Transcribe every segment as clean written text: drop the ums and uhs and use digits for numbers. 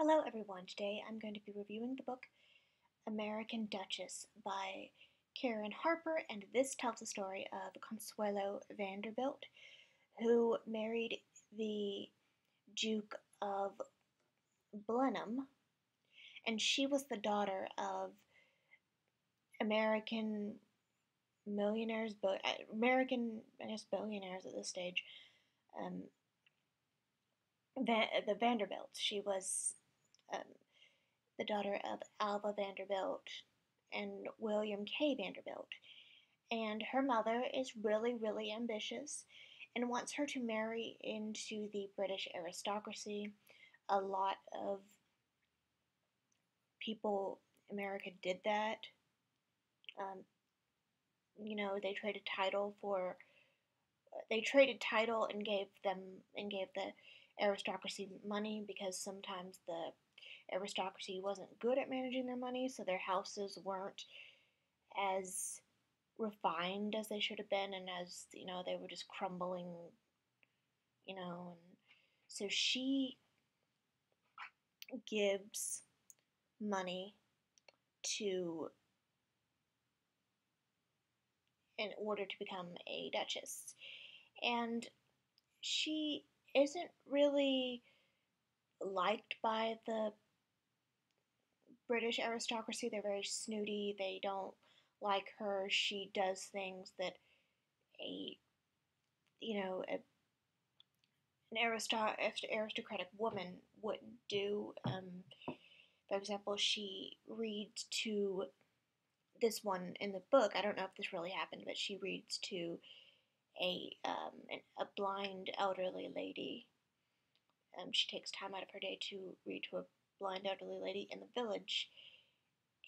Hello everyone, today I'm going to be reviewing the book American Duchess by Karen Harper, and this tells the story of Consuelo Vanderbilt, who married the Duke of Blenheim, and she was the daughter of American millionaires, billionaires at this stage, um, the Vanderbilts. She was um, the daughter of Alva Vanderbilt and William K. Vanderbilt. And her mother is really, really ambitious and wants her to marry into the British aristocracy. A lot of people in America did that. Um, they traded title and gave the aristocracy money because sometimes the aristocracy wasn't good at managing their money, so their houses weren't as refined as they should have been, and as they were just crumbling, and so she gives money to in order to become a duchess, and she isn't really liked by the British aristocracy. They're very snooty. They don't like her. She does things that a you know a, an aristocratic woman wouldn't do. For example, she reads to this one in the book. I don't know if this really happened, but she reads to a blind elderly lady. She takes time out of her day to read to a blind elderly lady in the village,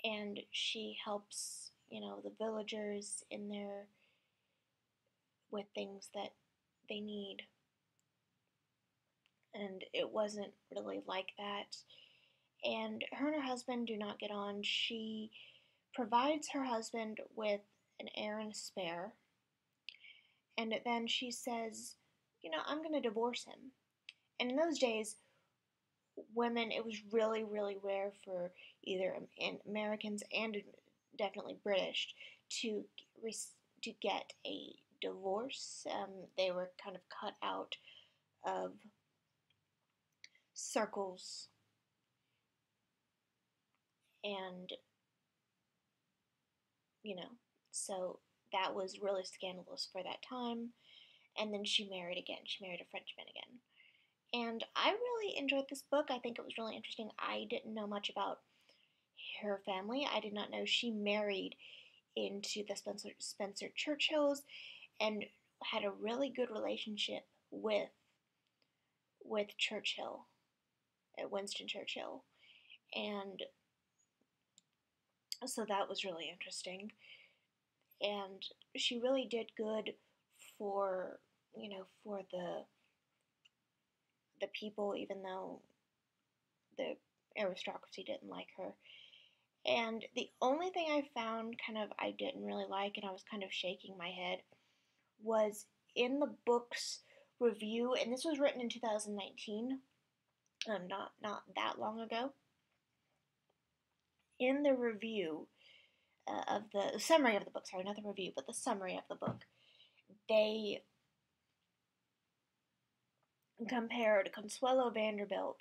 and she helps the villagers in their with things that they need. And it wasn't really like that. And her husband do not get on. She provides her husband with an heir and a spare, and then she says, I'm going to divorce him. And in those days, women, it was really, really rare for either Americans and definitely British to to get a divorce. They were kind of cut out of circles, and you know, so that was really scandalous for that time. And then she married again. She married a Frenchman again. And I really enjoyed this book. I think it was really interesting. I didn't know much about her family. I did not know she married into the Spencer-Churchills and had a really good relationship with Churchill, Winston Churchill. And so that was really interesting. And she really did good for, for the people, even though the aristocracy didn't like her. And the only thing I found I didn't really like, and I was kind of shaking my head, was in the book's review, and this was written in 2019, not that long ago. In the review of the summary of the book, sorry, not the review, but the summary of the book, they compared Consuelo Vanderbilt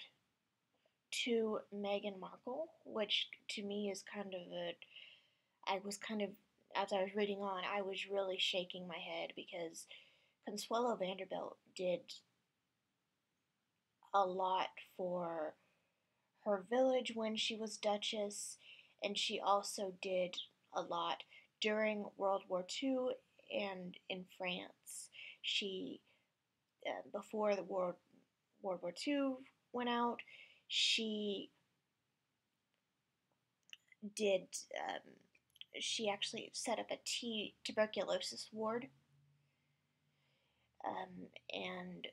to Meghan Markle, which to me is as I was reading on, I was really shaking my head because Consuelo Vanderbilt did a lot for her village when she was Duchess, and she also did a lot during World War II and in France. She, before the World War II went out, she did. She actually set up a tuberculosis ward, and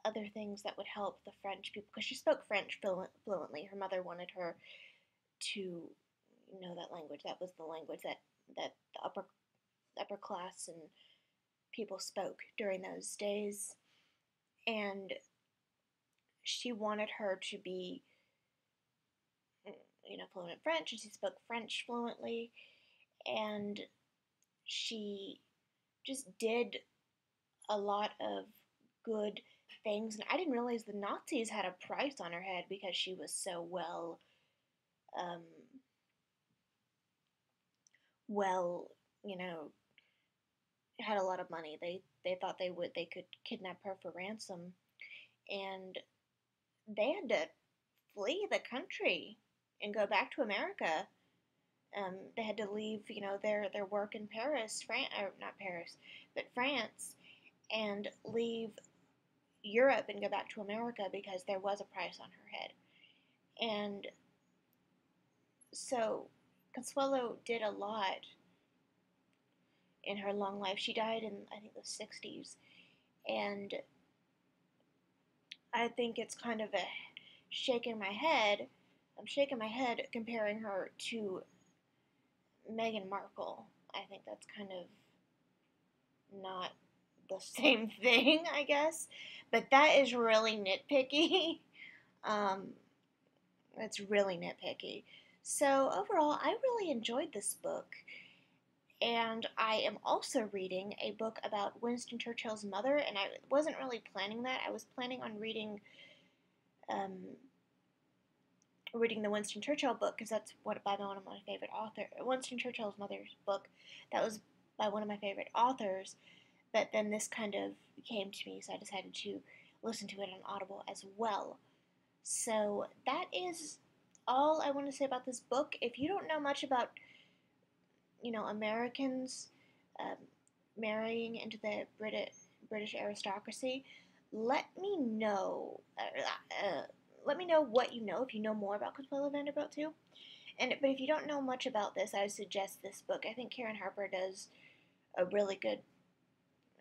other things that would help the French people, because she spoke French fluently. Her mother wanted her to know that language. That was the language that the upper class and people spoke during those days. And she wanted her to be fluent French, and she spoke French fluently, and she just did a lot of good things. And I didn't realize the Nazis had a price on her head because she was so um, well, you know, had a lot of money. They thought they could kidnap her for ransom, and they had to flee the country and go back to America. They had to leave, their work in Paris, or not Paris, but France, and leave Europe and go back to America because there was a price on her head. And so Consuelo did a lot in her long life. She died in, I think, the 60s. And I think it's kind of a shaking my head. I'm shaking my head comparing her to Meghan Markle. I think that's kind of not the same thing, I guess. But that is really nitpicky. um, it's really nitpicky. So overall, I really enjoyed this book. And I am also reading a book about Winston Churchill's mother, and I wasn't really planning that. I was planning on um, reading the Winston Churchill book because that's by one of my favorite authors. Winston Churchill's mother's book, that was by one of my favorite authors. But then this kind of came to me, so I decided to listen to it on Audible as well. So that is all I want to say about this book. If you don't know much about, Americans um, marrying into the British aristocracy, let me know. Let me know what you know if you know more about Consuelo Vanderbilt too. But if you don't know much about this, I would suggest this book. I think Karen Harper does a really good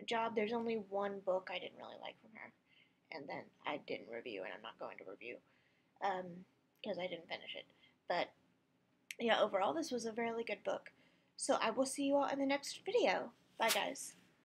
job. There's only one book I didn't really like from her, and then I didn't review, and I'm not going to review because I didn't finish it. But yeah, overall, this was a really good book. So I will see you all in the next video. Bye, guys.